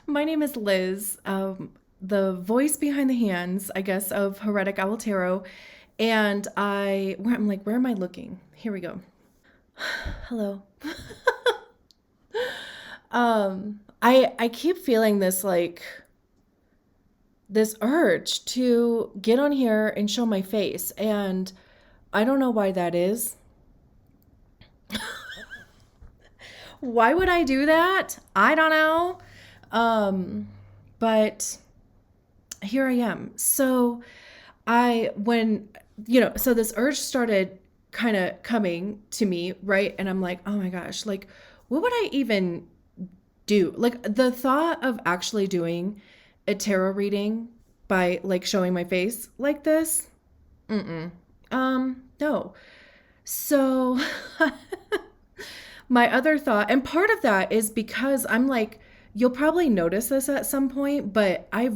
My name is Liz, the voice behind the hands, I guess, of Heretic Tarot. And I'm like, where am I looking? Here we go. Hello. I keep feeling this urge to get on here and show my face, and I don't know why that is. Why would I do that? I don't know. Um, but here I am. So when, so this urge started kind of coming to me, right? And I'm like, oh my gosh, like, what would I even do? Like, the thought of actually doing a tarot reading by like showing my face like this, no. So my other thought, and part of that is because I'm like, you'll probably notice this at some point, but I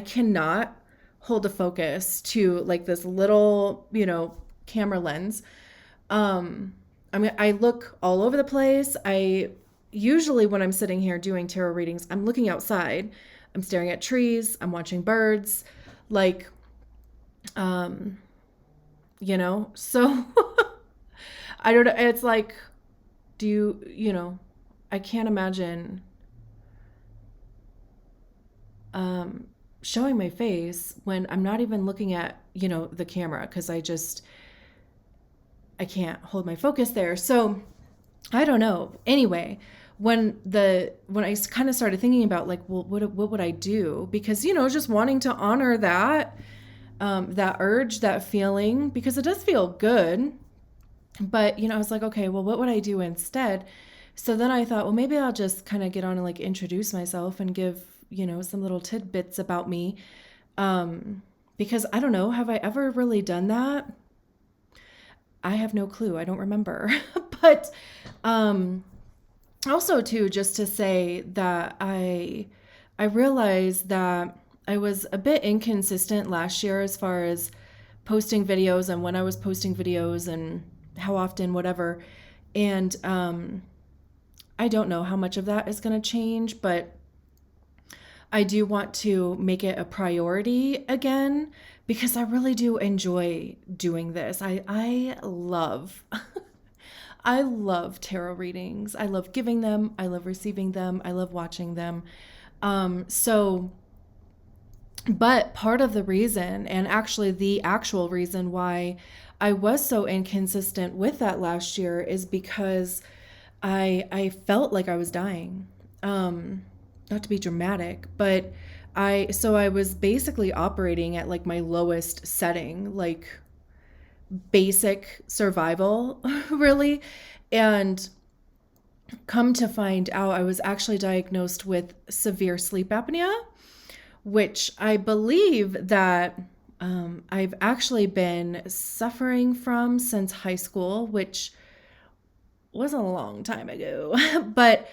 cannot hold a focus to like this little, camera lens. I mean, I look all over the place. I usually, when I'm sitting here doing tarot readings, I'm looking outside. I'm staring at trees. I'm watching birds. Like, um, so I don't know. It's like, do I can't imagine um, showing my face when I'm not even looking at, the camera because I can't hold my focus there. So I don't know. Anyway, when I kind of started thinking about like, well, what would I do? Because just wanting to honor that urge, that feeling, because it does feel good. But I was like, okay, well, what would I do instead? So then I thought, well, maybe I'll just kind of get on and like introduce myself and give some little tidbits about me. Um, because I don't know, have I ever really done that? I have no clue. I don't remember. But um, also too, just to say that I realized that I was a bit inconsistent last year as far as posting videos and when I was posting videos and how often, whatever. And I don't know how much of that is going to change, but I do want to make it a priority again because I really do enjoy doing this. I love I love tarot readings. I love giving them. I love receiving them. I love watching them. So, but part of the reason, and actually the actual reason why I was so inconsistent with that last year is because I felt like I was dying. Not to be dramatic, but I was basically operating at like my lowest setting, like basic survival, really. And come to find out, I was actually diagnosed with severe sleep apnea, which I believe that I've actually been suffering from since high school, which was a long time ago. But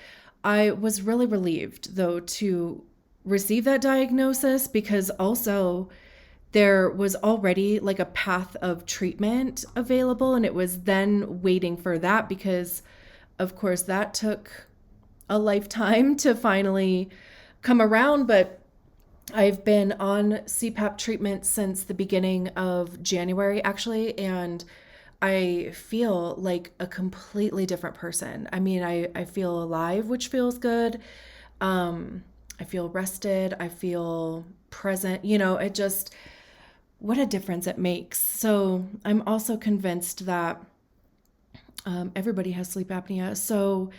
I was really relieved, though, to receive that diagnosis because also there was already like a path of treatment available, and it was then waiting for that because, of course, that took a lifetime to finally come around. But I've been on CPAP treatment since the beginning of January, actually, and I feel like a completely different person. I mean, I feel alive, which feels good. I feel rested. I feel present. It just, what a difference it makes. So I'm also convinced that everybody has sleep apnea. So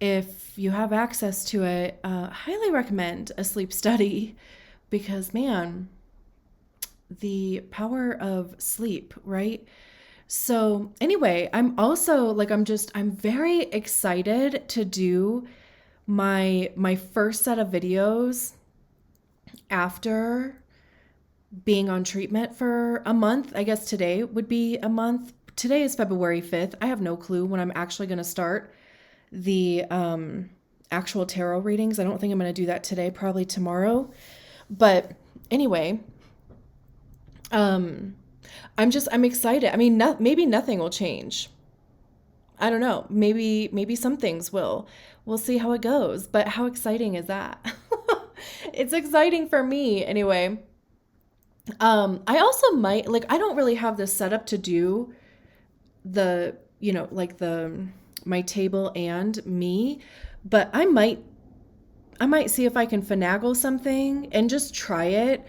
if you have access to it, highly recommend a sleep study because, man, the power of sleep, right? So, anyway, I'm very excited to do my first set of videos after being on treatment for a month. I guess today would be a month. Today is February 5th. I have no clue when I'm actually going to start the actual tarot readings. I don't think I'm going to do that today, probably tomorrow. But anyway, um I'm excited. I mean, maybe nothing will change. I don't know. Maybe some things will. We'll see how it goes. But how exciting is that? It's exciting for me anyway. I also might like I don't really have this set up to do the, like the my table and me, but I might see if I can finagle something and just try it.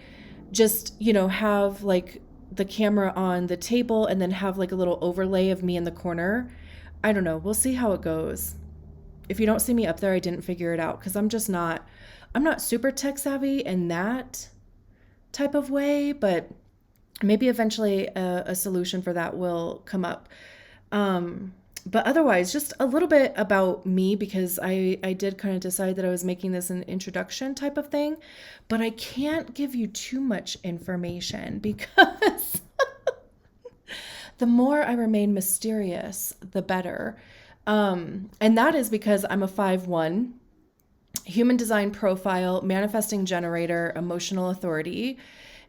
Just, have like the camera on the table and then have like a little overlay of me in the corner. I don't know. We'll see how it goes. If you don't see me up there, I didn't figure it out because I'm not super tech savvy in that type of way, but maybe eventually a solution for that will come up. But otherwise, just a little bit about me because I did kind of decide that I was making this an introduction type of thing, but I can't give you too much information because the more I remain mysterious, the better. And that is because I'm a 5/1 human design profile, manifesting generator, emotional authority.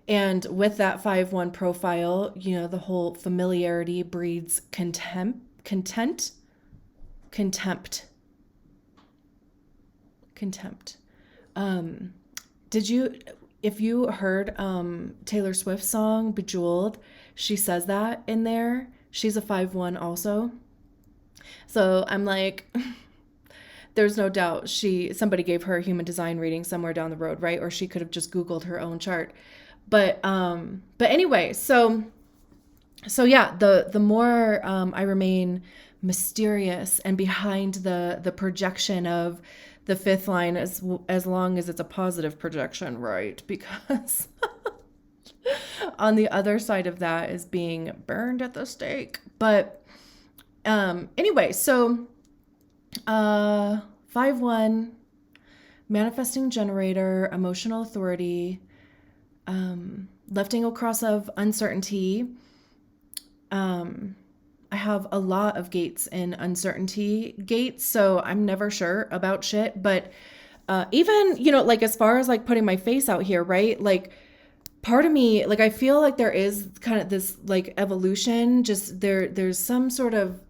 And with that 5/1 profile, the whole familiarity breeds contempt. If you heard Taylor Swift's song Bejeweled, she says that in there. She's a 5/1 also. So I'm like, there's no doubt somebody gave her a human design reading somewhere down the road, right? Or she could have just Googled her own chart. But anyway, so yeah, the more I remain mysterious and behind the projection of the fifth line, as long as it's a positive projection, right? Because on the other side of that is being burned at the stake. But anyway, so 5/1 manifesting generator, emotional authority, lifting across of uncertainty. I have a lot of gates in uncertainty gates, so I'm never sure about shit. But even, like as far as like putting my face out here, right? Like part of me, like I feel like there is kind of this like evolution, just there's some sort of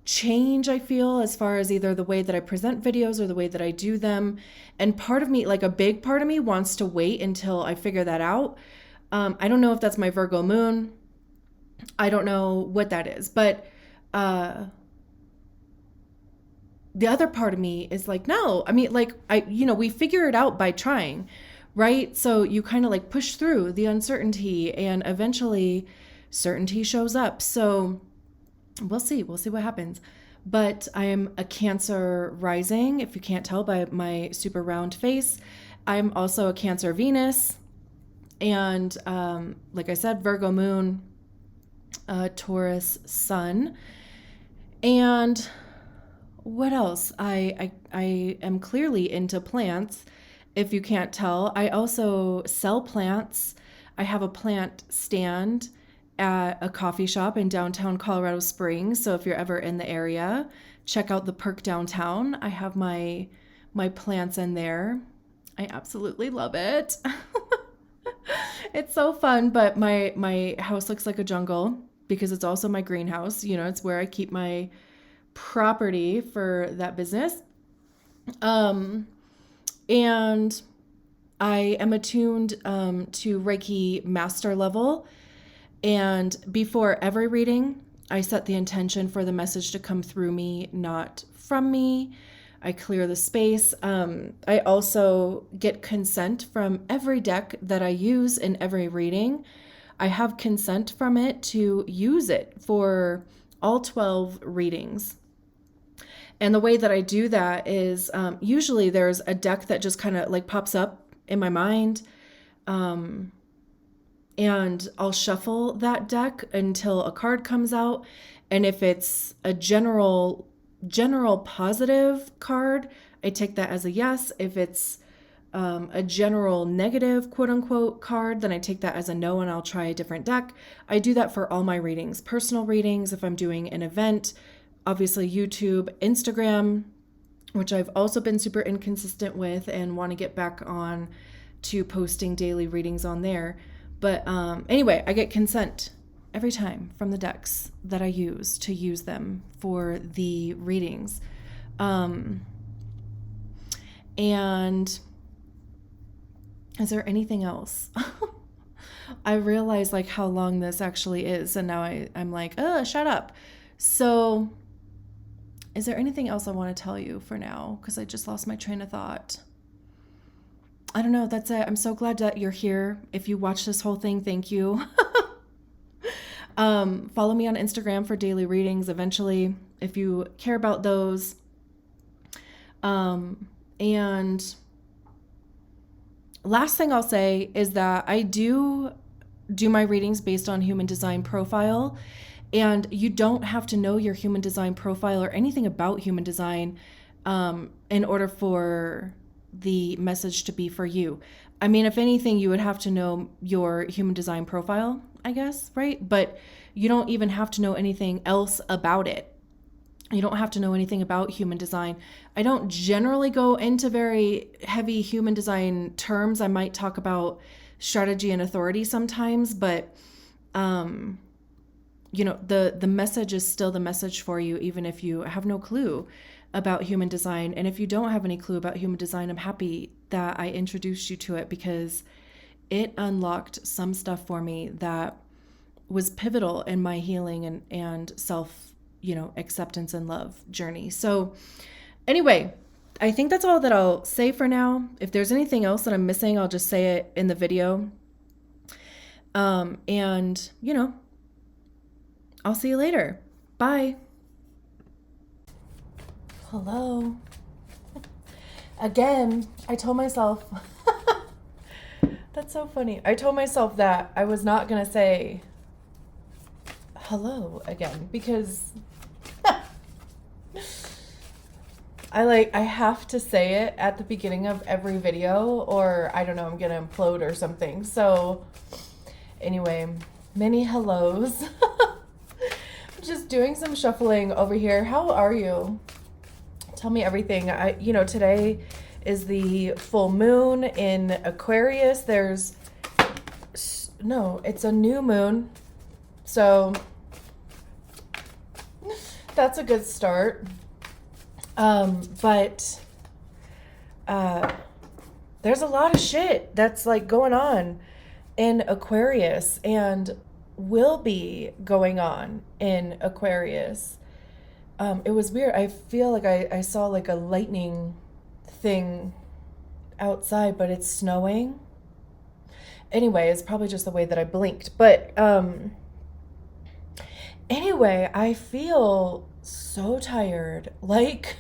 change I feel as far as either the way that I present videos or the way that I do them. And part of me, like a big part of me wants to wait until I figure that out. I don't know if that's my Virgo moon. I don't know what that is, but the other part of me is like, no, I mean, like we figure it out by trying, right? So you kind of like push through the uncertainty and eventually certainty shows up. So we'll see what happens. But I am a Cancer rising, if you can't tell by my super round face. I'm also a Cancer Venus. And like I said, Virgo moon, Taurus sun. And what else? I am clearly into plants, if you can't tell. I also sell plants. I have a plant stand at a coffee shop in downtown Colorado Springs. So if you're ever in the area, check out the Perk downtown. I have my plants in there. I absolutely love it. It's so fun, but my house looks like a jungle because it's also my greenhouse. It's where I keep my property for that business. And I am attuned to Reiki master level. And before every reading, I set the intention for the message to come through me, not from me. I clear the space. I also get consent from every deck that I use in every reading. I have consent from it to use it for all 12 readings. And the way that I do that is usually there's a deck that just kind of like pops up in my mind. And I'll shuffle that deck until a card comes out. And if it's a general positive card, I take that as a yes. If it's a general negative, quote unquote, card, then I take that as a no and I'll try a different deck. I do that for all my readings, personal readings, if I'm doing an event, obviously YouTube, Instagram, which I've also been super inconsistent with and want to get back on to posting daily readings on there. But anyway, I get consent every time from the decks that I use to use them for the readings. And is there anything else? I realize like how long this actually is, and now I'm like, shut up. So is there anything else I want to tell you for now? Because I just lost my train of thought. I don't know. That's it. I'm so glad that you're here. If you watch this whole thing, thank you. Follow me on Instagram for daily readings eventually, if you care about those. And last thing I'll say is that I do my readings based on human design profile, and you don't have to know your human design profile or anything about human design in order for the message to be for you. I mean, if anything, you would have to know your human design profile, I guess, right? But you don't even have to know anything else about it. You don't have to know anything about human design. I don't generally go into very heavy human design terms. I might talk about strategy and authority sometimes, but the message is still the message for you, even if you have no clue about human design. And if you don't have any clue about human design, I'm happy that I introduced you to it, because it unlocked some stuff for me that was pivotal in my healing and self, acceptance and love journey. So anyway, I think that's all that I'll say for now. If there's anything else that I'm missing, I'll just say it in the video. I'll see you later. Bye. Hello. Again, I told myself, that's so funny. I told myself that I was not going to say hello again, because I have to say it at the beginning of every video, or I don't know, I'm going to implode or something. So anyway, many hellos. Just doing some shuffling over here. How are you? Tell me everything. Today is the full moon in Aquarius. It's a new moon. So that's a good start. But there's a lot of shit that's like going on in Aquarius and will be going on in Aquarius. It was weird. I feel like I saw like a lightning thing outside, but it's snowing. Anyway, it's probably just the way that I blinked. But anyway, I feel so tired. Like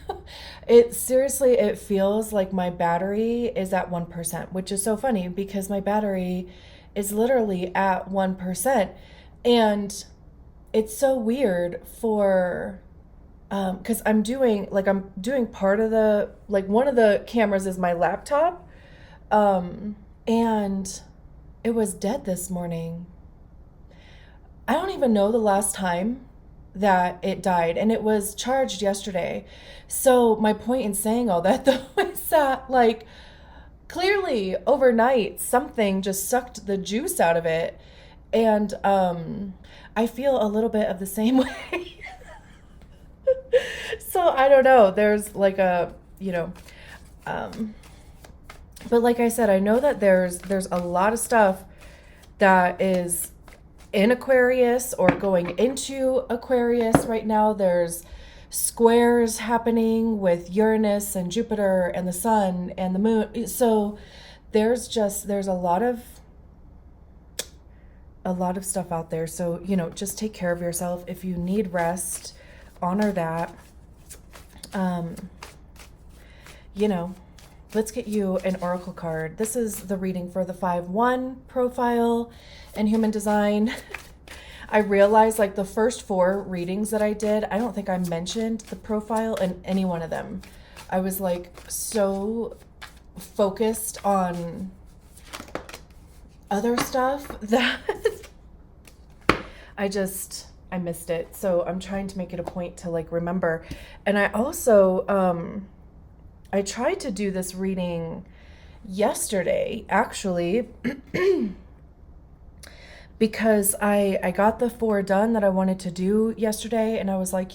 it feels like my battery is at 1%, which is so funny because my battery is literally at 1%. And it's so weird for because I'm doing part of the, like, one of the cameras is my laptop, and it was dead this morning. I don't even know the last time that it died, and it was charged yesterday. So my point in saying all that, though, is that, like, clearly overnight something just sucked the juice out of it, and I feel a little bit of the same way. So I don't know, there's like a, but like I said, I know that there's a lot of stuff that is in Aquarius or going into Aquarius right now. There's squares happening with Uranus and Jupiter and the sun and the moon. So there's a lot of stuff out there. So, just take care of yourself. If you need rest, honor that. Let's get you an oracle card. This is the reading for the 5-1 profile and human design. I realized, like, the first 4 readings that I did, I don't think I mentioned the profile in any one of them. I was like so focused on other stuff that I missed it. So I'm trying to make it a point to, like, remember. And I also, I tried to do this reading yesterday, actually, because I got the 4 done that I wanted to do yesterday, and I was like,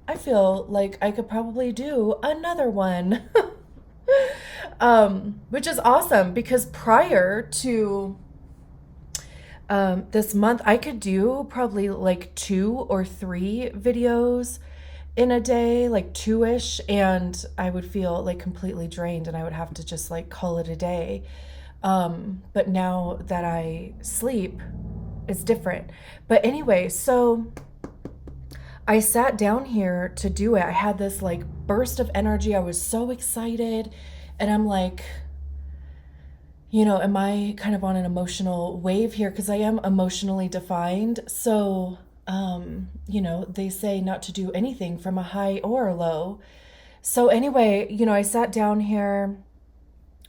I feel like I could probably do another one. Which is awesome because prior to this month, I could do probably like 2 or 3 videos in a day, like 2-ish, and I would feel like completely drained and I would have to just like call it a day. But now that I sleep, it's different. But anyway, so I sat down here to do it. I had this like burst of energy. I was so excited. And I'm like, am I kind of on an emotional wave here? Because I am emotionally defined. So, they say not to do anything from a high or a low. So anyway, I sat down here,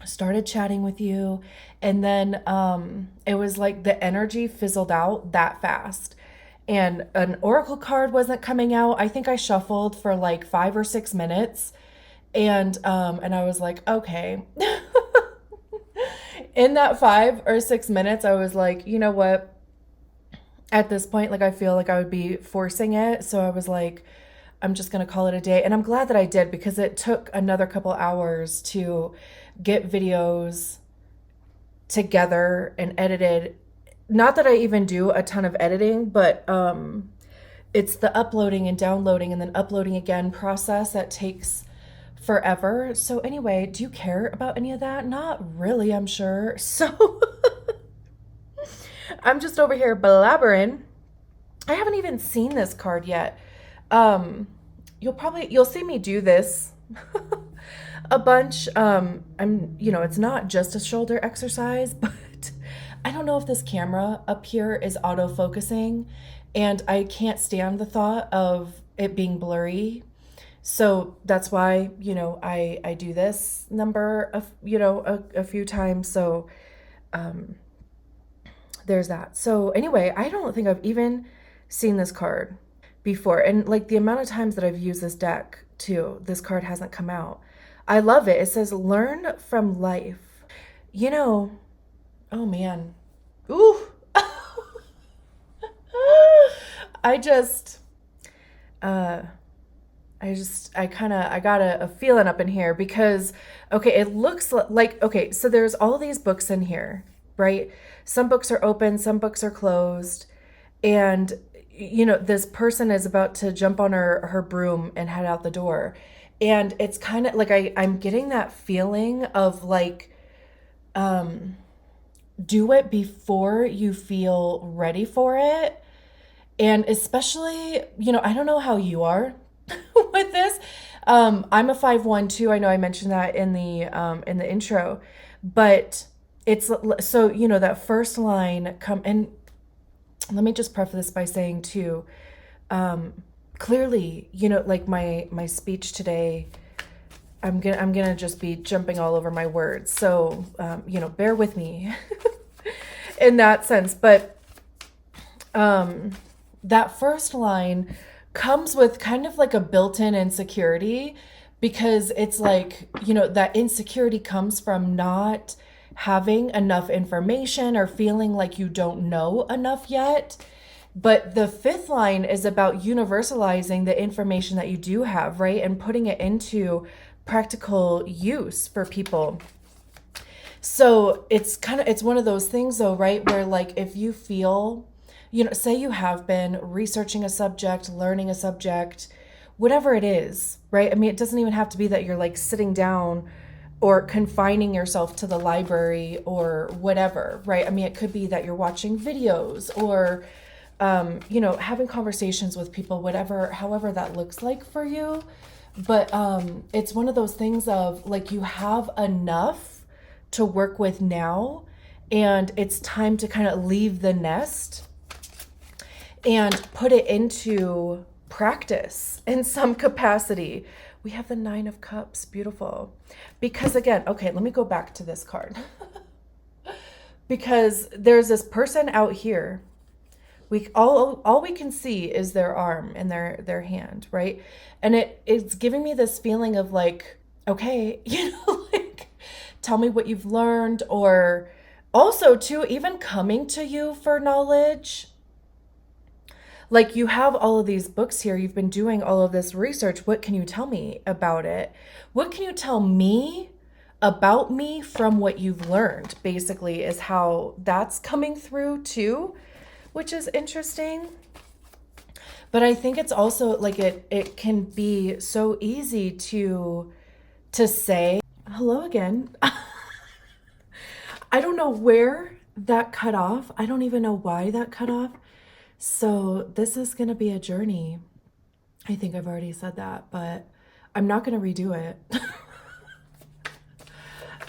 started chatting with you, and then it was like the energy fizzled out that fast. And an oracle card wasn't coming out. I think I shuffled for like 5 or 6 minutes. And I was like, okay. In that 5 or 6 minutes, I was like, you know what? At this point, like I feel like I would be forcing it. So I was like, I'm just going to call it a day. And I'm glad that I did because it took another couple hours to get videos together and edited. Not that I even do a ton of editing, but it's the uploading and downloading and then uploading again process that takes forever. So anyway, do you care about any of that? Not really, I'm sure. So I'm just over here blabbering. I haven't even seen this card yet. You'll see me do this a bunch. It's not just a shoulder exercise, but I don't know if this camera up here is auto-focusing, and I can't stand the thought of it being blurry. So that's why, I do this number of, a few times. So there's that. So anyway, I don't think I've even seen this card before. And like the amount of times that I've used this deck too, this card hasn't come out. I love it. It says, learn from life. Oh man. Ooh. I got a feeling up in here because, okay, it looks like, okay, so there's all these books in here, right? Some books are open, some books are closed. And, this person is about to jump on her broom and head out the door. And it's kind of like, I'm getting that feeling of like, do it before you feel ready for it. And especially, I don't know how you are with this. I'm a 5-1 too. I know I mentioned that in the intro, but it's so, that first line and let me just preface this by saying too, clearly, like my speech today, I'm gonna just be jumping all over my words. So, bear with me in that sense. But that first line comes with kind of like a built-in insecurity because it's like, that insecurity comes from not having enough information or feeling like you don't know enough yet. But the 5th line is about universalizing the information that you do have, right? And putting it into practical use for people. So it's one of those things though, right? Where like, if you feel, say you have been researching a subject, learning a subject, whatever it is, right? I mean, it doesn't even have to be that you're like sitting down or confining yourself to the library or whatever, right? I mean, it could be that you're watching videos or, having conversations with people, however that looks like for you. But it's one of those things of like, you have enough to work with now, and it's time to kind of leave the nest and put it into practice in some capacity. We have the 9 of Cups, beautiful. Because again, okay, let me go back to this card. Because there's this person out here. All we can see is their arm and their hand, right? And it's giving me this feeling of like, okay, like, tell me what you've learned, or Also, too, even coming to you for knowledge, like you have all of these books here, you've been doing all of this research. What can you tell me about it? What can you tell me about me from what you've learned? Basically, is how that's coming through too, which is interesting. But I think it's also like it can be so easy to say hello again. I don't know where that cut off. I don't even know why that cut off. So this is going to be a journey. I think I've already said that, but I'm not going to redo it.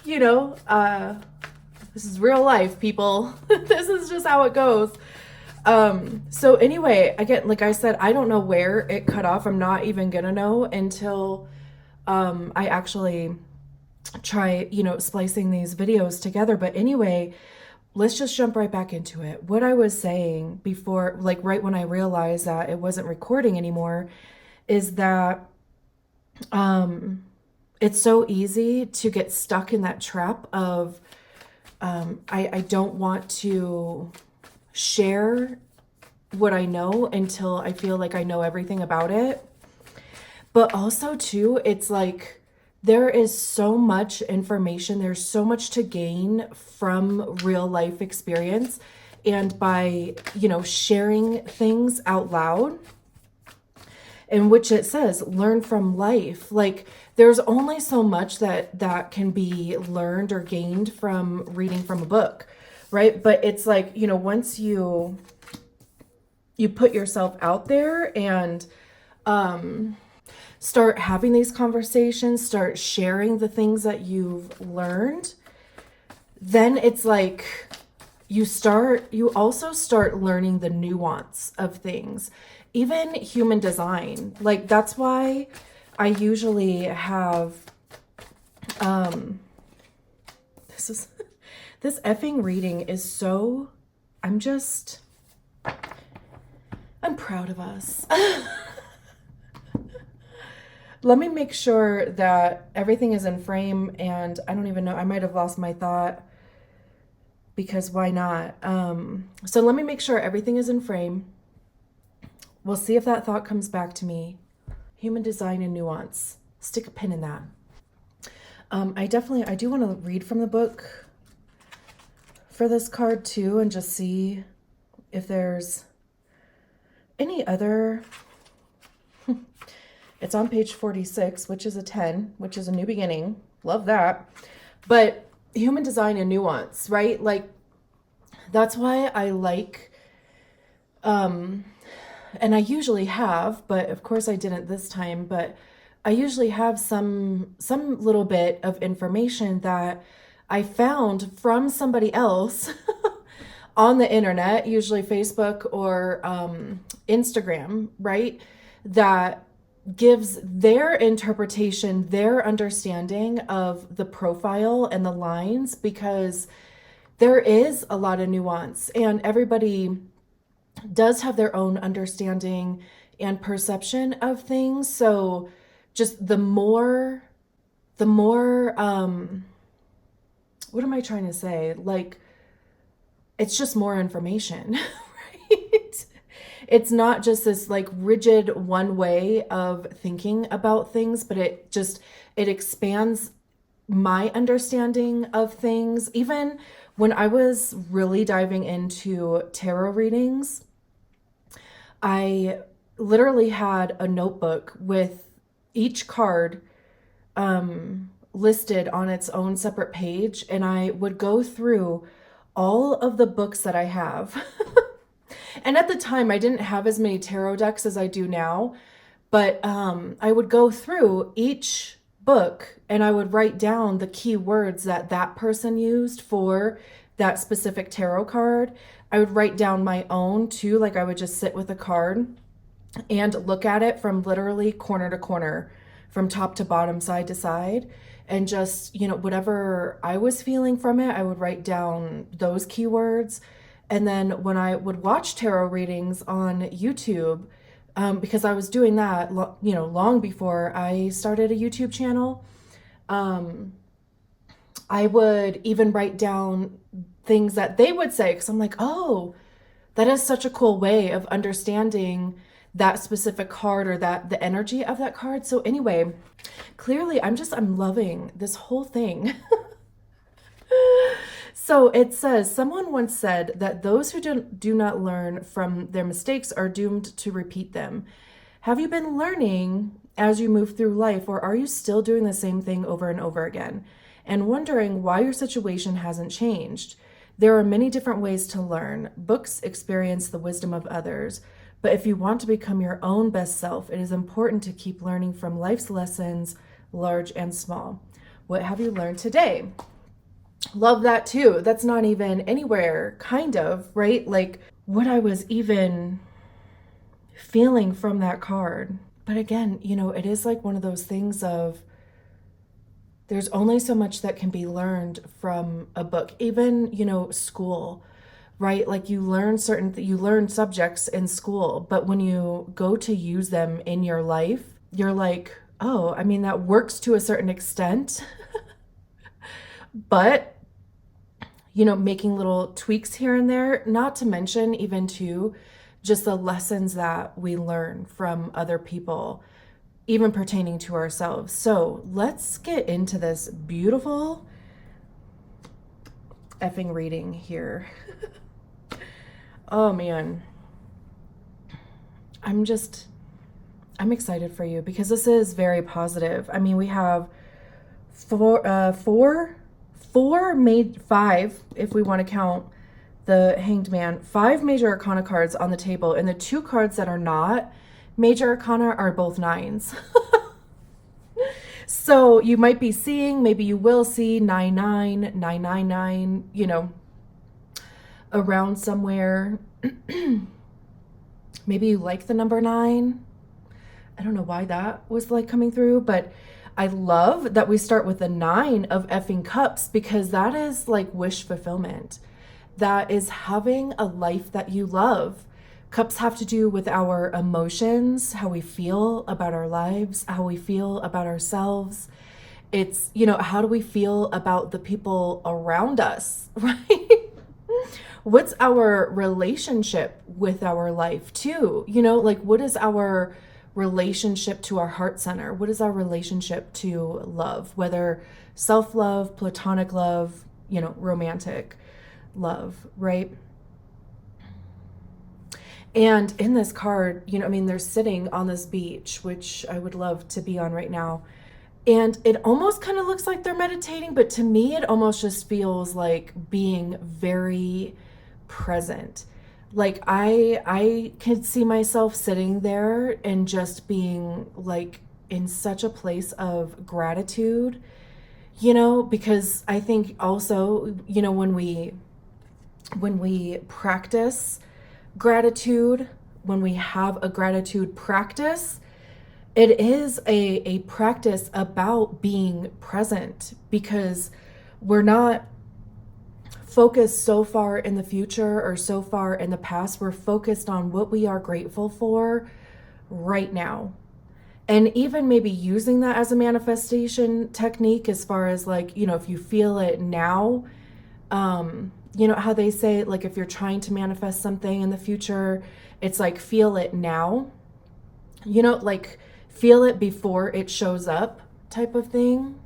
You know, this is real life, people. This is just how it goes. So anyway, again, like I said, I don't know where it cut off. I'm not even gonna know until I actually try, splicing these videos together. But anyway, let's just jump right back into it. What I was saying before, like right when I realized that it wasn't recording anymore, is that it's so easy to get stuck in that trap of I don't want to share what I know until I feel like I know everything about it. But also too, it's like there is so much information, there's so much to gain from real life experience, and by, sharing things out loud, in which it says learn from life. Like there's only so much that can be learned or gained from reading from a book, right? But it's like, once you put yourself out there and start having these conversations, start sharing the things that you've learned, then it's like you also start learning the nuance of things, even human design. Like that's why I usually have this effing reading is so, I'm proud of us. Let me make sure that everything is in frame, and I don't even know, I might have lost my thought because why not? So let me make sure everything is in frame. We'll see if that thought comes back to me. Human design and nuance. Stick a pin in that. I do want to read from the book for this card too, and just see if there's any other. It's on page 46, which is a 10, which is a new beginning. Love that. But human design and nuance, right? Like that's why I like, and I usually have, but of course I didn't this time, but I usually have some little bit of information that I found from somebody else on the internet, usually Facebook or Instagram, right? That gives their interpretation, their understanding of the profile and the lines, because there is a lot of nuance and everybody does have their own understanding and perception of things. So just the more, what am I trying to say? Like, it's just more information, right? It's not just this like rigid one way of thinking about things, but it expands my understanding of things. Even when I was really diving into tarot readings, I literally had a notebook with each card listed on its own separate page, and I would go through all of the books that I have. And at the time, I didn't have as many tarot decks as I do now, but I would go through each book and I would write down the key words that that person used for that specific tarot card. I would write down my own too, like I would just sit with a card and look at it from literally corner to corner, from top to bottom, side to side, and just, whatever I was feeling from it, I would write down those keywords. And then when I would watch tarot readings on YouTube, because I was doing that, long before I started a YouTube channel, I would even write down things that they would say, because I'm like, oh, that is such a cool way of understanding that specific card or that the energy of that card. So anyway, clearly I'm loving this whole thing. So it says, someone once said that those who do not learn from their mistakes are doomed to repeat them. Have you been learning as you move through life, or are you still doing the same thing over and over again and wondering why your situation hasn't changed? There are many different ways to learn. Books experience the wisdom of others. But if you want to become your own best self, it is important to keep learning from life's lessons, large and small. What have you learned today? Love that too. That's not even anywhere, kind of, right? Like what I was even feeling from that card. But again, it is like one of those things of there's only so much that can be learned from a book, even, school, right? Like you learn subjects in school, but when you go to use them in your life, you're like, oh, I mean, that works to a certain extent, but making little tweaks here and there, not to mention even too, just the lessons that we learn from other people, even pertaining to ourselves. So let's get into this beautiful effing reading here. Oh man. I'm excited for you because this is very positive. I mean, we have five, if we want to count the Hanged Man, 5 major arcana cards on the table, and the 2 cards that are not major arcana are both 9s. So you might be seeing, maybe you will see 99, 999, around somewhere. Maybe you like the number 9. I don't know why that was like coming through, but I love that we start with the 9 of effing cups, because that is like wish fulfillment. That is having a life that you love. Cups have to do with our emotions, how we feel about our lives, how we feel about ourselves. It's, how do we feel about the people around us, right? What's our relationship with our life too? Like what is our relationship to our heart center? What is our relationship to love? Whether self-love, platonic love, romantic love, right? And in this card, they're sitting on this beach, which I would love to be on right now. And it almost kind of looks like they're meditating, but to me, it almost just feels like being very present. Like I could see myself sitting there and just being like in such a place of gratitude, because I think also, when we practice gratitude, when we have a gratitude practice, it is a practice about being present, because we're not focused so far in the future or so far in the past. We're focused on what we are grateful for right now. And even maybe using that as a manifestation technique, as far as like, if you feel it now, how they say, like, if you're trying to manifest something in the future, it's like, feel it now, like feel it before it shows up type of thing.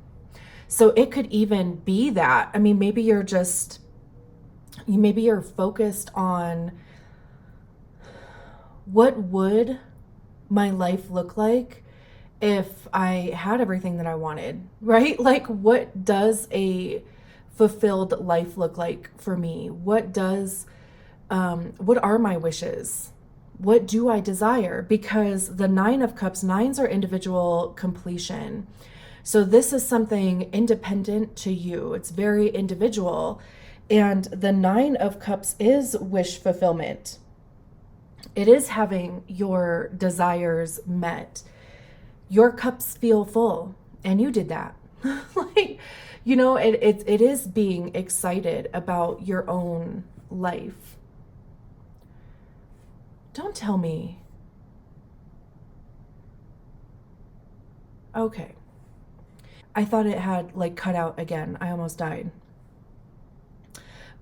So it could even be that. I mean, maybe you're focused on what would my life look like if I had everything that I wanted, right? Like, what does a fulfilled life look like for me? What are my wishes? What do I desire? Because the 9 of Cups, 9s are individual completion. So this is something independent to you. It's very individual. And the 9 of Cups is wish fulfillment. It is having your desires met. Your cups feel full, and you did that. Like, it is being excited about your own life. Don't tell me. Okay. I thought it had like cut out again. I almost died.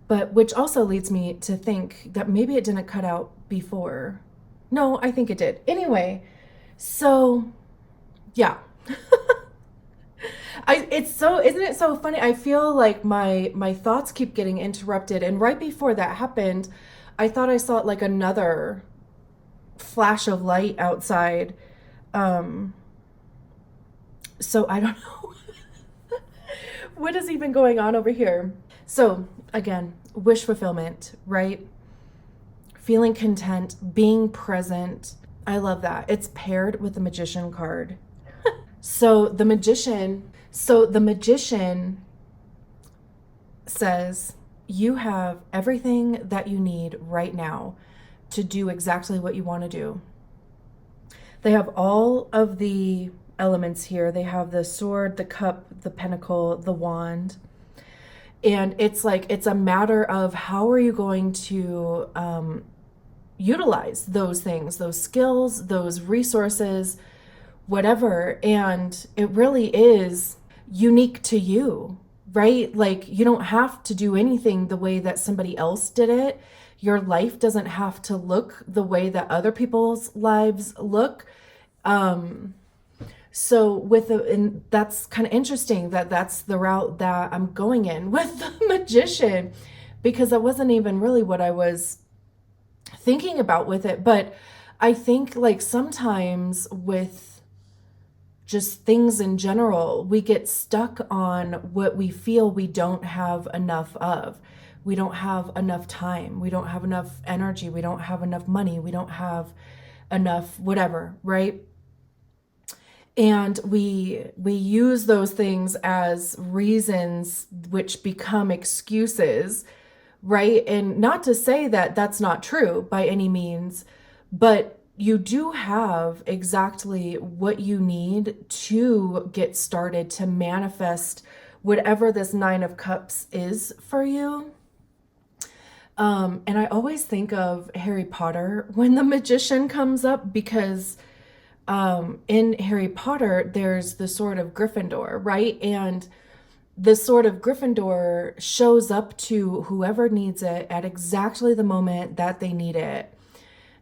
But which also leads me to think that maybe it didn't cut out before. No, I think it did. Anyway, so yeah. Isn't it so funny? I feel like my thoughts keep getting interrupted, and right before that happened, I thought I saw like another flash of light outside. So I don't know what is even going on over here. So again, wish fulfillment, right? Feeling content, being present. I love that. It's paired with the Magician card. So the magician says you have everything that you need right now to do exactly what you want to do. They have all of the elements here. They have the sword, the cup, the pentacle, the wand. And it's like, it's a matter of how are you going to utilize those things, those skills, those resources, whatever. And it really is unique to you, right? Like you don't have to do anything the way that somebody else did it. Your life doesn't have to look the way that other people's lives look. So and that's kind of interesting that that's the route that I'm going in with the magician, because that wasn't even really what I was thinking about with it. But I think like sometimes with just things in general, we get stuck on what we feel we don't have enough of. We don't have enough time. We don't have enough energy. We don't have enough money. We don't have enough whatever, right? And we use those things as reasons which become excuses, right? And not to say that that's not true by any means, but you do have exactly what you need to get started to manifest whatever this Nine of Cups is for you. And I always think of Harry Potter when the magician comes up, because in Harry Potter, there's the Sword of Gryffindor, right? And the Sword of Gryffindor shows up to whoever needs it at exactly the moment that they need it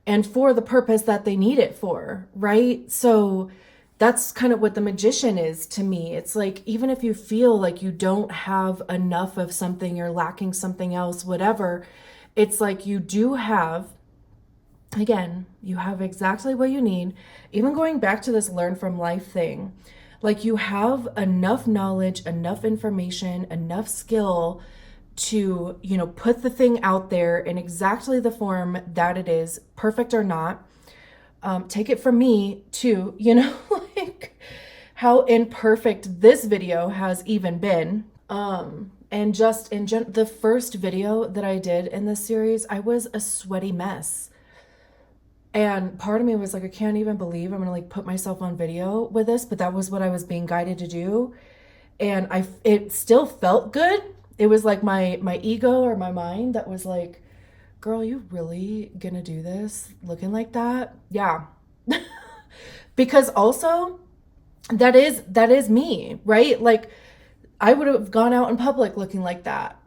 and for the purpose that they need it for, right? So that's kind of what the magician is to me. It's like, even if you feel like you don't have enough of something, you're lacking something else, whatever, it's like you do have, again, you have exactly what you need. Even going back to this learn from life thing, like you have enough knowledge, enough information, enough skill to, put the thing out there in exactly the form that it is, perfect or not. Take it from me too, like how imperfect this video has even been. And just the first video that I did in this series, I was a sweaty mess. And part of me was like, I can't even believe I'm gonna like put myself on video with this, but that was what I was being guided to do. And it still felt good. It was like my ego or my mind that was like, girl, you really gonna do this looking like that? Yeah. Because also that is me, right? Like I would have gone out in public looking like that.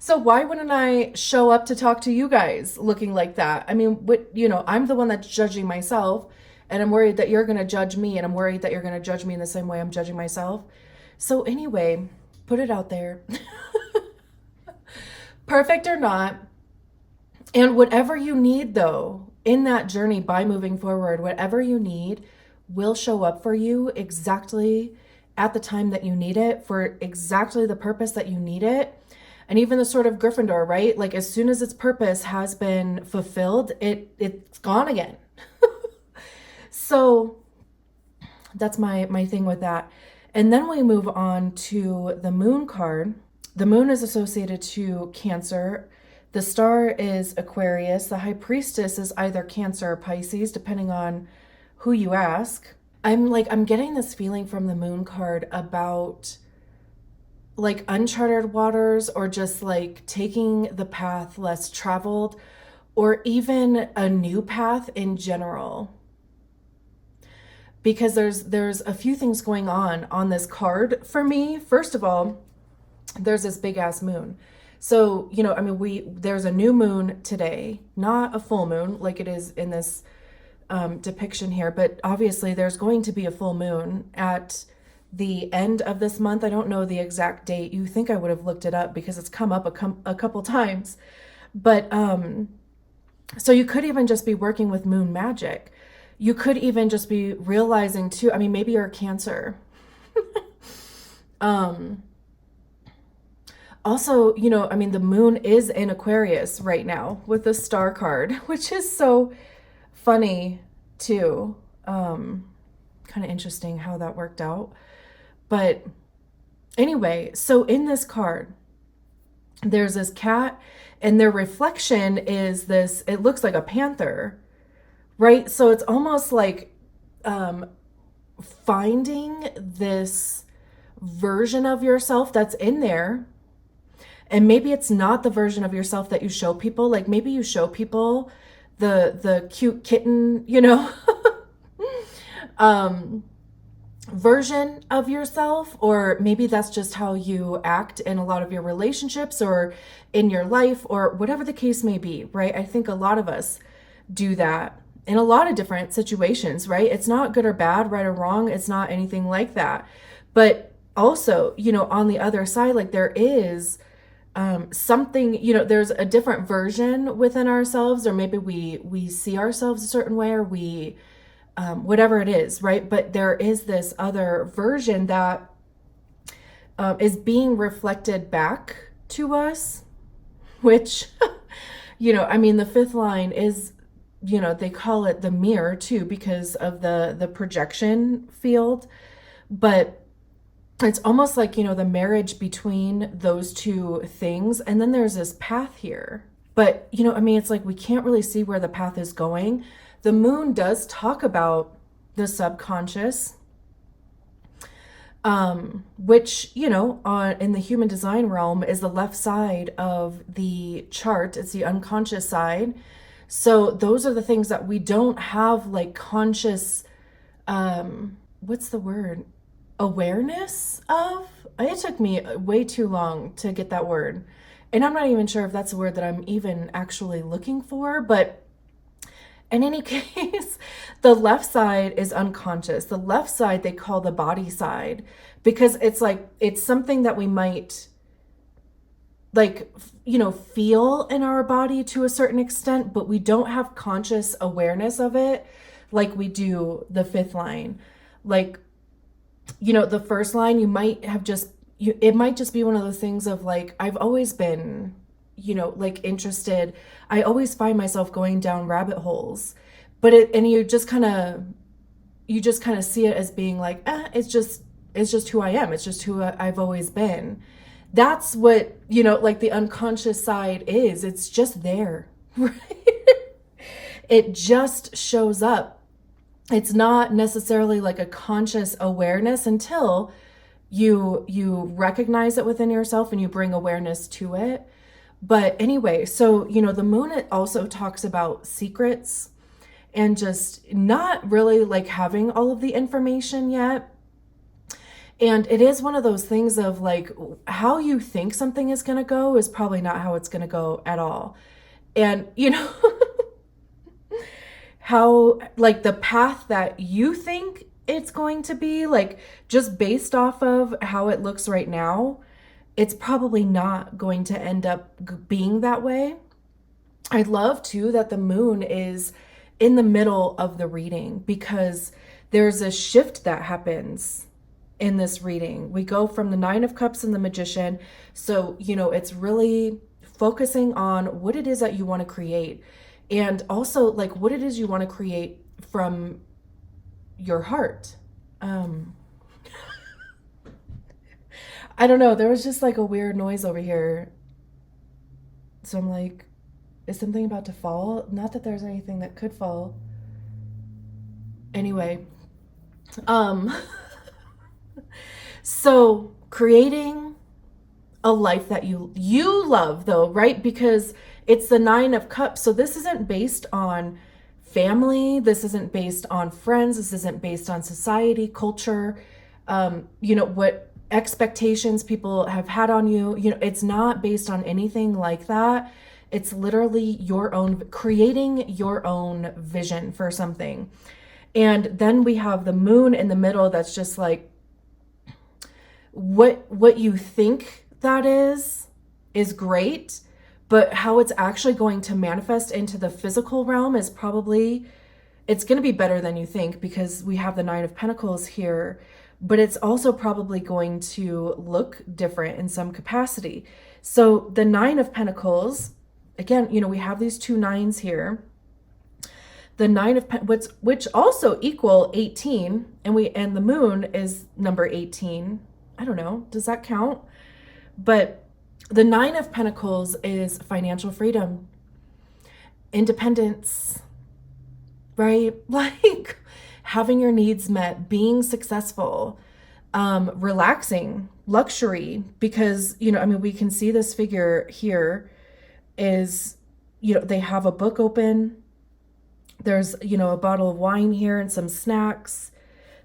So why wouldn't I show up to talk to you guys looking like that? I mean, I'm the one that's judging myself, and I'm worried that you're going to judge me, and I'm worried that you're going to judge me in the same way I'm judging myself. So anyway, put it out there. Perfect or not. And whatever you need though, in that journey by moving forward, whatever you need will show up for you exactly at the time that you need it, for exactly the purpose that you need it. And even the Sword of Gryffindor, right? Like as soon as its purpose has been fulfilled, it's gone again. So that's my thing with that. And then we move on to the Moon card. The Moon is associated to Cancer. The star is Aquarius. The High Priestess is either Cancer or Pisces, depending on who you ask. I'm getting this feeling from the Moon card about like uncharted waters, or just like taking the path less traveled, or even a new path in general. because there's a few things going on this card for me. First of all, there's this big ass moon. So, you know, I mean, there's a new moon today, not a full moon like it is in this depiction here, but obviously there's going to be a full moon at the end of this month. I don't know the exact date. You think I would have looked it up because it's come up a couple times. But so you could even just be working with moon magic. You could even just be realizing too, I mean, maybe you're a Cancer. Also, you know, I mean, the moon is in Aquarius right now with the star card, which is so funny too. Kind of interesting how that worked out. But anyway, so in this card, there's this cat and their reflection is this, it looks like a panther, right? So it's almost like finding this version of yourself that's in there. And maybe it's not the version of yourself that you show people. Like maybe you show people the cute kitten, you know, version of yourself, or maybe that's just how you act in a lot of your relationships or in your life or whatever the case may be, right? I think a lot of us do that in a lot of different situations, right? It's not good or bad, right or wrong. It's not anything like that. But also, you know, on the other side, like there is something, you know, there's a different version within ourselves, or maybe we see ourselves a certain way, or we whatever it is, right? But there is this other version that is being reflected back to us, which, you know, I mean, the fifth line is, you know, they call it the mirror too because of the projection field, but it's almost like, you know, the marriage between those two things. And then there's this path here. But, you know, I mean, it's like we can't really see where the path is going. The moon does talk about the subconscious, which, you know, in the human design realm is the left side of the chart. It's the unconscious side. So those are the things that we don't have like conscious, what's the word? Awareness of. It took me way too long to get that word, and I'm not even sure if that's a word that I'm even actually looking for. But in any case, the left side is unconscious. The left side they call the body side because it's like it's something that we might like, you know, feel in our body to a certain extent, but we don't have conscious awareness of it like we do the fifth line. Like, you know, the first line, you might have just, it might just be one of those things of like, I've always been, you know, like interested. I always find myself going down rabbit holes, but and you just kind of see it as being like, it's just who I am. It's just who I've always been. That's what, you know, like the unconscious side is. It's just there, right? It just shows up. It's not necessarily like a conscious awareness until you recognize it within yourself and you bring awareness to it. But anyway, so, you know, the moon, it also talks about secrets and just not really like having all of the information yet. And it is one of those things of like how you think something is going to go is probably not how it's going to go at all. And, you know, how like the path that you think it's going to be, like just based off of how it looks right now, it's probably not going to end up being that way. I love too that the moon is in the middle of the reading because there's a shift that happens in this reading. We go from the Nine of Cups and the Magician. So, you know, it's really focusing on what it is that you want to create. And also like what it is you want to create from your heart. I don't know. There was just like a weird noise over here. So I'm like, is something about to fall? Not that there's anything that could fall. Anyway, so creating a life that you love though, right? Because it's the Nine of Cups. So this isn't based on family. This isn't based on friends. This isn't based on society, culture, what expectations people have had on you. It's not based on anything like that. It's literally creating your own vision for something. And then we have the moon in the middle. That's just like what you think that is great, but how it's actually going to manifest into the physical realm is probably, it's going to be better than you think, because we have the Nine of Pentacles here, but it's also probably going to look different in some capacity. So the Nine of Pentacles, again, we have these two nines here. The Nine of Pentacles, which also equal 18, and the moon is number 18. I don't know, does that count? But the Nine of Pentacles is financial freedom, independence, right? Like having your needs met, being successful, relaxing, luxury, because, we can see this figure here is, they have a book open. There's, a bottle of wine here and some snacks.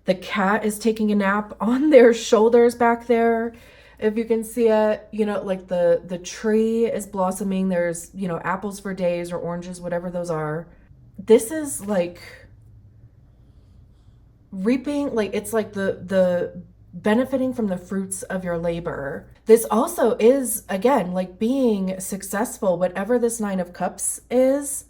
The cat is taking a nap on their shoulders back there. If you can see it, like the tree is blossoming. There's, apples for days or oranges, whatever those are. This is like reaping, like it's like the benefiting from the fruits of your labor. This also is, again, like being successful, whatever this Nine of Cups is.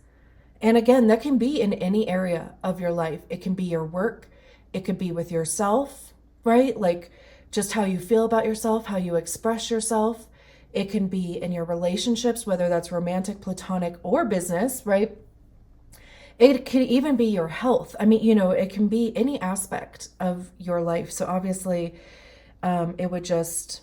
And again, that can be in any area of your life. It can be your work. It could be with yourself, right? Like just how you feel about yourself, how you express yourself. It can be in your relationships, whether that's romantic, platonic, or business, right? It could even be your health. It can be any aspect of your life. So obviously, it would just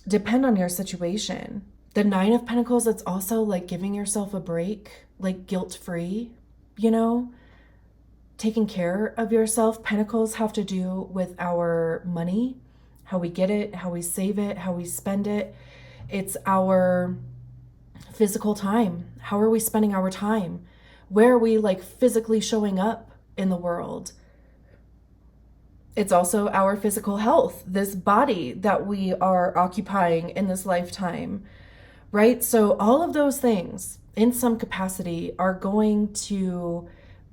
depend on your situation. The Nine of Pentacles, it's also like giving yourself a break, like guilt-free, taking care of yourself. Pentacles have to do with our money, how we get it, how we save it, how we spend it. It's our physical time. How are we spending our time? Where are we like physically showing up in the world? It's also our physical health, this body that we are occupying in this lifetime, right? So all of those things in some capacity are going to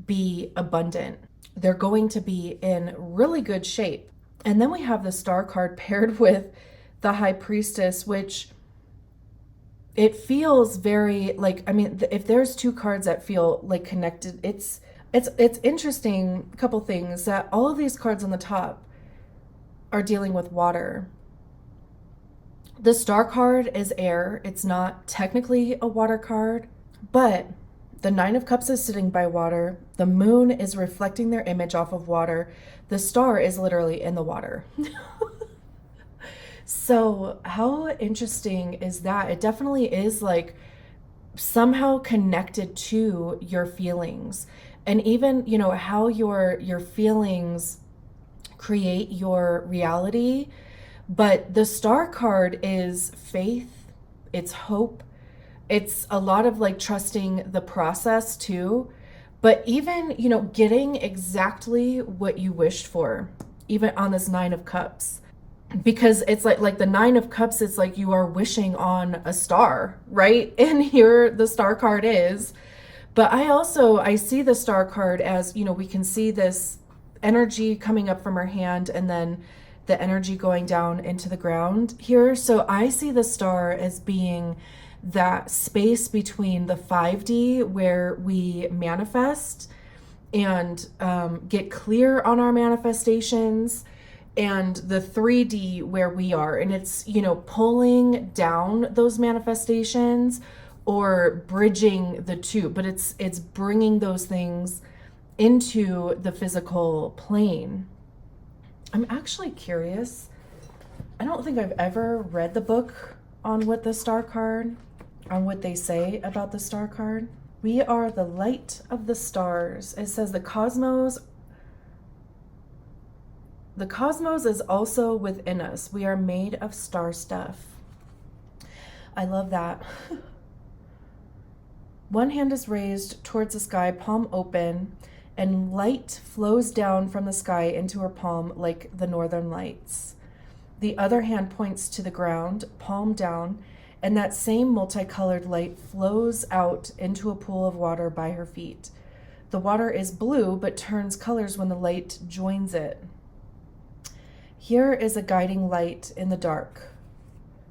be abundant. They're going to be in really good shape. And then we have the Star card paired with the High Priestess, which it feels very like, if there's two cards that feel like connected, it's interesting. A couple things that all of these cards on the top are dealing with water. The Star card is air. It's not technically a water card, but the Nine of Cups is sitting by water. The moon is reflecting their image off of water. The star is literally in the water. So how interesting is that? It definitely is like somehow connected to your feelings, and even, how your feelings create your reality. But the Star card is faith, it's hope, it's a lot of like trusting the process too. But even, getting exactly what you wished for, even on this Nine of Cups. Because it's like the Nine of Cups, it's like you are wishing on a star, right? And here the Star card is. But I see the Star card as, we can see this energy coming up from her hand and then the energy going down into the ground here. So I see the star as being that space between the 5D where we manifest and get clear on our manifestations, and the 3D where we are. And it's, pulling down those manifestations or bridging the two, but it's bringing those things into the physical plane. I'm actually curious. I don't think I've ever read the book on what the Star card, on what they say about the Star card. We are the light of the stars. It says the cosmos is also within us. We are made of star stuff. I love that. One hand is raised towards the sky, palm open, and light flows down from the sky into her palm like the northern lights. The other hand points to the ground, palm down, and that same multicolored light flows out into a pool of water by her feet. The water is blue but turns colors when the light joins it. Here is a guiding light in the dark.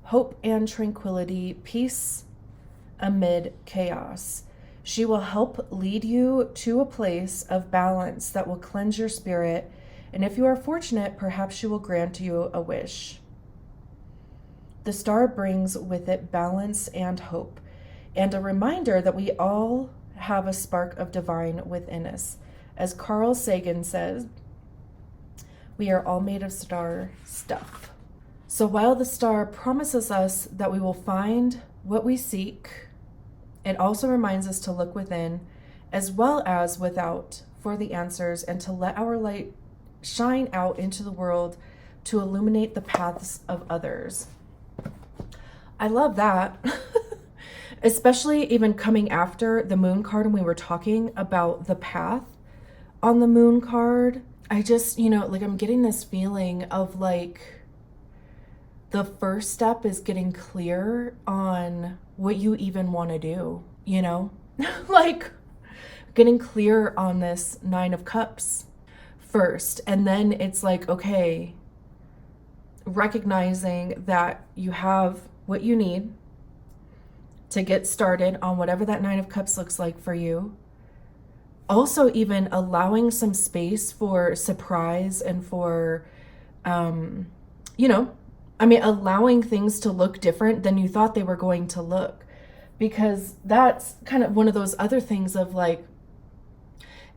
Hope and tranquility, peace amid chaos. She will help lead you to a place of balance that will cleanse your spirit, and if you are fortunate, perhaps she will grant you a wish. The star brings with it balance and hope, and a reminder that we all have a spark of divine within us. As Carl Sagan says, we are all made of star stuff. So while the star promises us that we will find what we seek, it also reminds us to look within as well as without for the answers and to let our light shine out into the world to illuminate the paths of others. I love that. Especially even coming after the moon card, and we were talking about the path on the moon card. I just, like I'm getting this feeling of like the first step is getting clear on what you even want to do, like getting clear on this 9 of Cups first. And then it's like, okay, recognizing that you have what you need to get started on whatever that 9 of Cups looks like for you. Also, even allowing some space for surprise and for, allowing things to look different than you thought they were going to look. Because that's kind of one of those other things of like,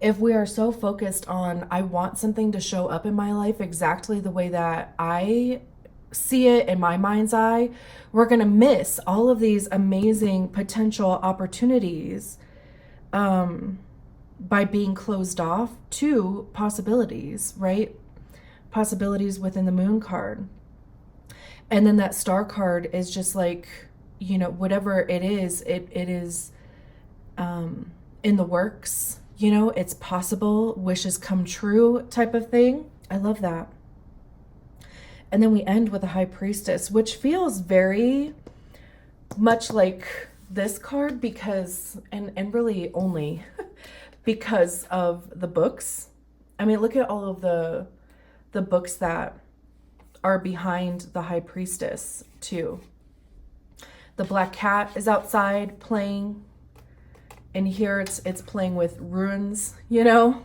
if we are so focused on, I want something to show up in my life exactly the way that I see it in my mind's eye, we're going to miss all of these amazing potential opportunities by being closed off to possibilities, right? Possibilities within the moon card. And then that star card is just like, whatever it is, it is in the works, it's possible, wishes come true type of thing. I love that. And then we end with a High Priestess, which feels very much like this card because, and really only because of the books. I mean, look at all of the books that are behind the High Priestess too. The black cat is outside playing, and here it's playing with runes,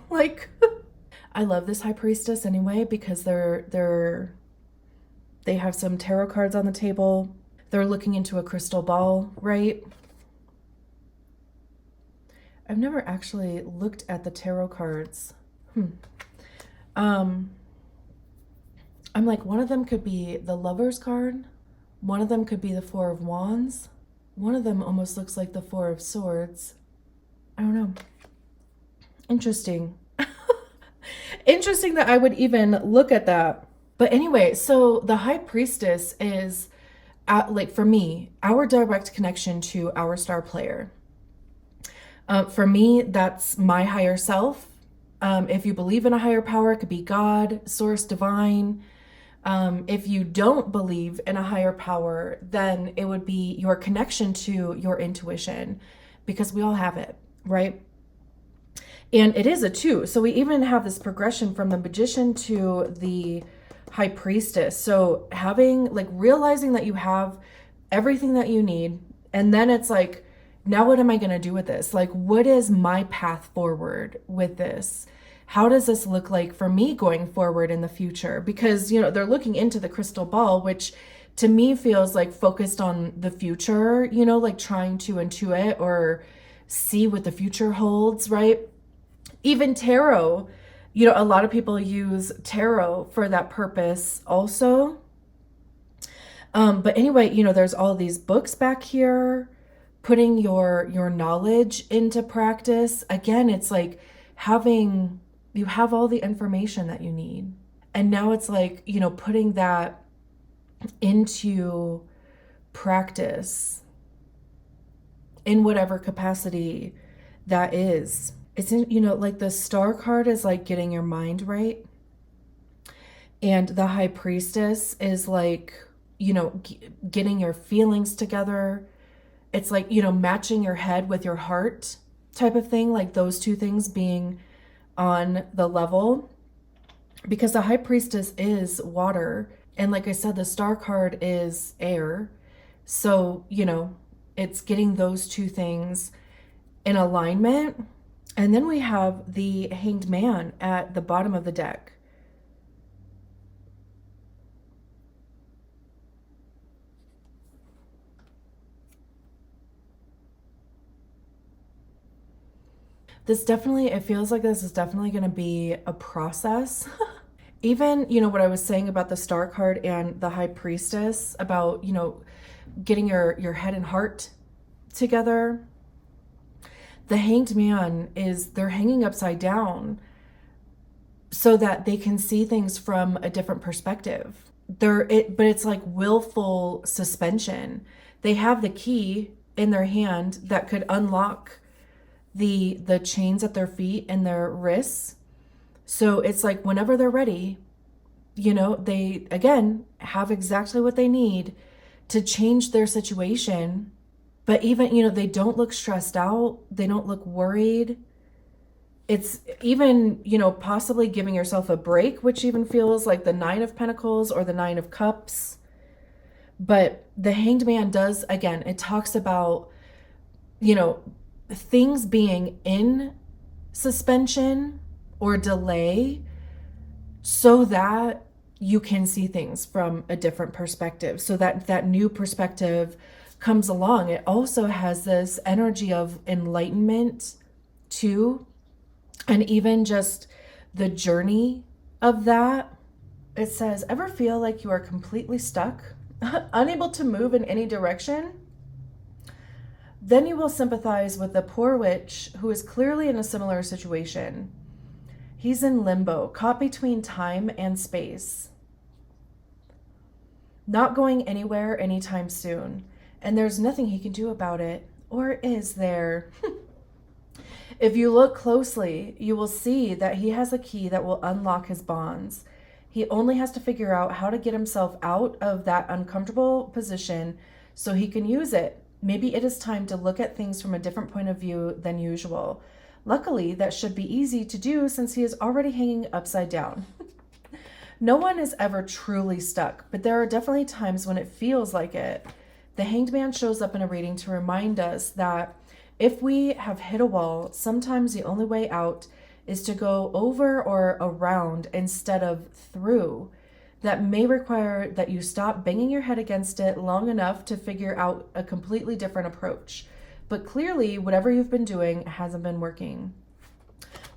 like I love this High Priestess anyway because they have some tarot cards on the table. They're looking into a crystal ball, right? I've never actually looked at the tarot cards. I'm like, one of them could be the Lover's card. One of them could be the 4 of Wands. One of them almost looks like the 4 of Swords. I don't know. Interesting. Interesting that I would even look at that. But anyway, so the High Priestess is, like for me, our direct connection to our star player. For me, that's my higher self. If you believe in a higher power, it could be God, source, divine. If you don't believe in a higher power, then it would be your connection to your intuition, because we all have it, right? And it is a 2. So we even have this progression from the Magician to the High Priestess. So realizing that you have everything that you need, and then it's like, now what am I going to do with this? Like, what is my path forward with this? How does this look like for me going forward in the future? Because, they're looking into the crystal ball, which to me feels like focused on the future, like trying to intuit or see what the future holds, right? Even tarot, a lot of people use tarot for that purpose also. But anyway, there's all these books back here, putting your knowledge into practice. Again, it's like you have all the information that you need. And now it's like, putting that into practice in whatever capacity that is. It's in, like the Star card is like getting your mind right. And the High Priestess is like, getting your feelings together. It's like, matching your head with your heart type of thing, like those two things being on the level. Because the High Priestess is water. And like I said, the Star card is air. So, it's getting those two things in alignment. And then we have the Hanged Man at the bottom of the deck. It feels like this is definitely going to be a process. Even, what I was saying about the Star card and the High Priestess about, getting your head and heart together. The Hanged Man they're hanging upside down so that they can see things from a different perspective. But it's like willful suspension. They have the key in their hand that could unlock the chains at their feet and their wrists. So it's like whenever they're ready, they again have exactly what they need to change their situation. But even, they don't look stressed out. They don't look worried. It's even, possibly giving yourself a break, which even feels like the Nine of Pentacles or the Nine of Cups. But the Hanged Man does, again, it talks about, things being in suspension or delay so that you can see things from a different perspective, so that new perspective comes along. It also has this energy of enlightenment too, and even just the journey of that. It says, ever feel like you are completely stuck, unable to move in any direction? Then you will sympathize with the poor witch who is clearly in a similar situation. He's in limbo, caught between time and space, not going anywhere anytime soon, and there's nothing he can do about it. Or is there? If you look closely, you will see that he has a key that will unlock his bonds. He only has to figure out how to get himself out of that uncomfortable position so he can use it. Maybe it is time to look at things from a different point of view than usual. Luckily, that should be easy to do since he is already hanging upside down. No one is ever truly stuck, but there are definitely times when it feels like it. The Hanged Man shows up in a reading to remind us that if we have hit a wall, sometimes the only way out is to go over or around instead of through. That may require that you stop banging your head against it long enough to figure out a completely different approach. But clearly, whatever you've been doing hasn't been working.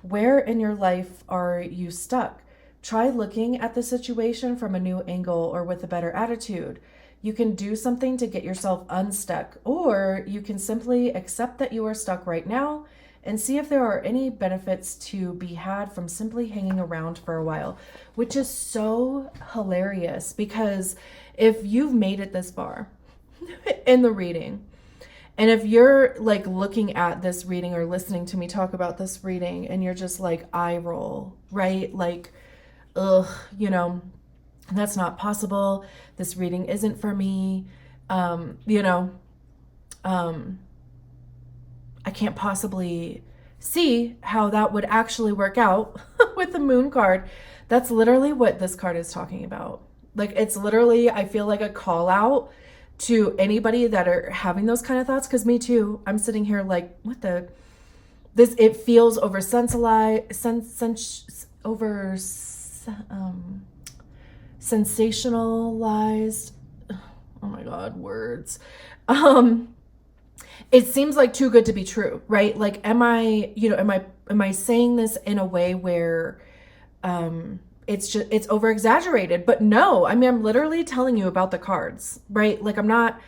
Where in your life are you stuck? Try looking at the situation from a new angle or with a better attitude. You can do something to get yourself unstuck, or you can simply accept that you are stuck right now and see if there are any benefits to be had from simply hanging around for a while, which is so hilarious because if you've made it this far in the reading, and if you're like looking at this reading or listening to me talk about this reading and you're just like eye roll, right? Like, ugh, that's not possible. This reading isn't for me. I can't possibly see how that would actually work out with the Moon card. That's literally what this card is talking about. Like, it's literally, I feel like a call out to anybody that are having those kind of thoughts. Cause me too, I'm sitting here like, it feels sensationalized. Oh my God, words. It seems like too good to be true, right? Like, am I saying this in a way where, it's over exaggerated? But no, I mean, I'm literally telling you about the cards, right? Like, I'm not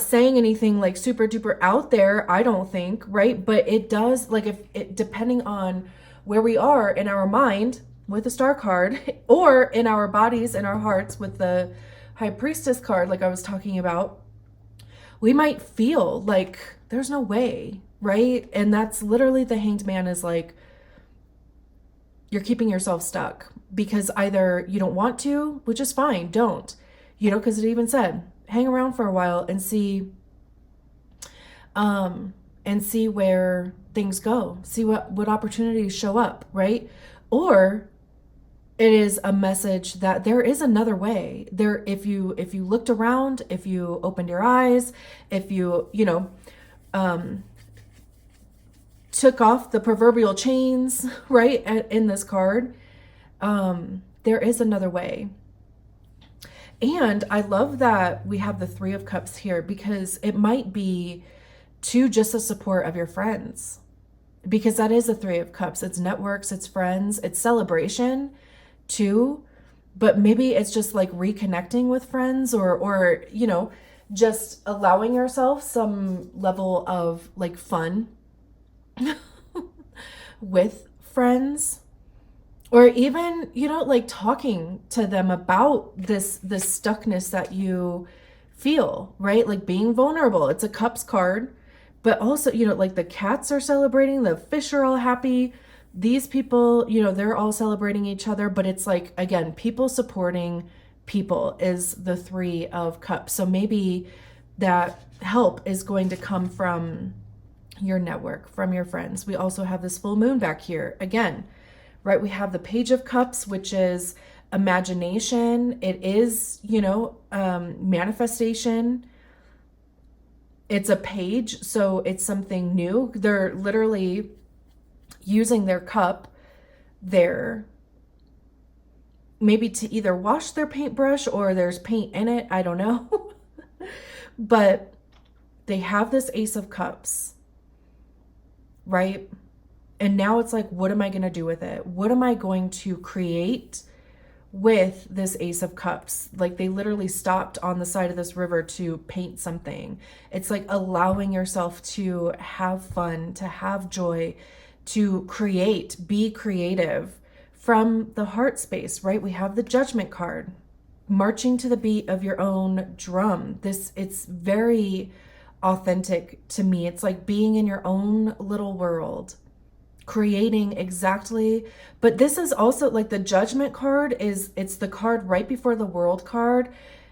saying anything like super duper out there, I don't think, right? But it does, like, depending on where we are in our mind with the Star card, or in our bodies, in our hearts with the High Priestess card, like I was talking about, we might feel like There's no way, right? And that's literally the Hanged Man is like, you're keeping yourself stuck because either you don't want to, which is fine, don't, because it even said, hang around for a while and see where things go, see what opportunities show up, right? Or it is a message that there is another way there. If you looked around, if you opened your eyes, if you took off the proverbial chains, right, in this card, there is another way. And I love that we have the Three of Cups here, because it might be to just the support of your friends, because that is the Three of Cups. It's networks, it's friends, it's celebration too, but maybe it's just like reconnecting with friends, or just allowing yourself some level of like fun with friends, or even like talking to them about this stuckness that you feel, right? Like being vulnerable. It's a Cups card, but also like the cats are celebrating, the fish are all happy, these people they're all celebrating each other, but it's like, again, people supporting people is the Three of Cups. So maybe that help is going to come from your network, from your friends. We also have this full moon back here again, right? We have the Page of Cups, which is imagination. It is, manifestation. It's a page, so it's something new. They're literally using their cup there, maybe to either wash their paintbrush or there's paint in it. I don't know. But they have this Ace of Cups, right? And now it's like, what am I going to do with it? What am I going to create with this Ace of Cups? Like they literally stopped on the side of this river to paint something. It's like allowing yourself to have fun, to have joy, to create, be creative from the heart space, right? We have the Judgment card, marching to the beat of your own drum. It's very authentic to me. It's like being in your own little world, creating exactly. But this is also like the Judgment card it's the card right before the World card.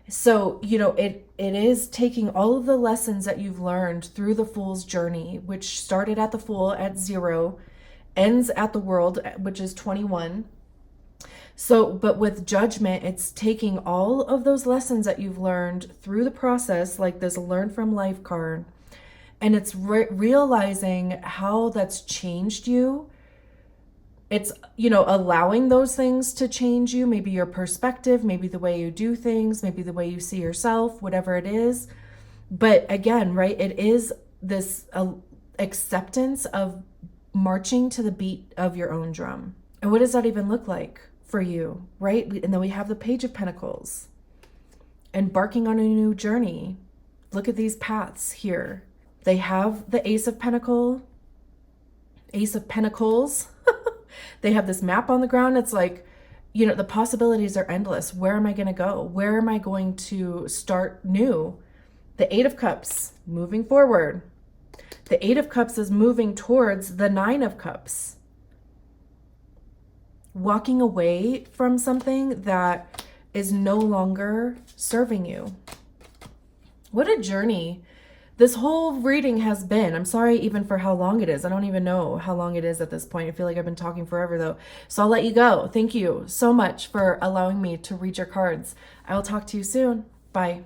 So, it is taking all of the lessons that you've learned through the Fool's journey, which started at the Fool at 0, ends at the World, which is 21. So, but with Judgment, it's taking all of those lessons that you've learned through the process, like this Learn from Life card, and it's realizing how that's changed you. It's, allowing those things to change you, maybe your perspective, maybe the way you do things, maybe the way you see yourself, whatever it is. But again, right, it is this acceptance of marching to the beat of your own drum. And what does that even look like for you, right? And then we have the Page of Pentacles, embarking on a new journey. Look at these paths here. They have the Ace of Pentacles. They have this map on the ground. It's like, the possibilities are endless. Where am I going to go? Where am I going to start new? The Eight of Cups, moving forward. The Eight of Cups is moving towards the Nine of Cups. Walking away from something that is no longer serving you. What a journey this whole reading has been. I'm sorry even for how long it is. I don't even know how long it is at this point. I feel like I've been talking forever though. So I'll let you go. Thank you so much for allowing me to read your cards. I will talk to you soon. Bye.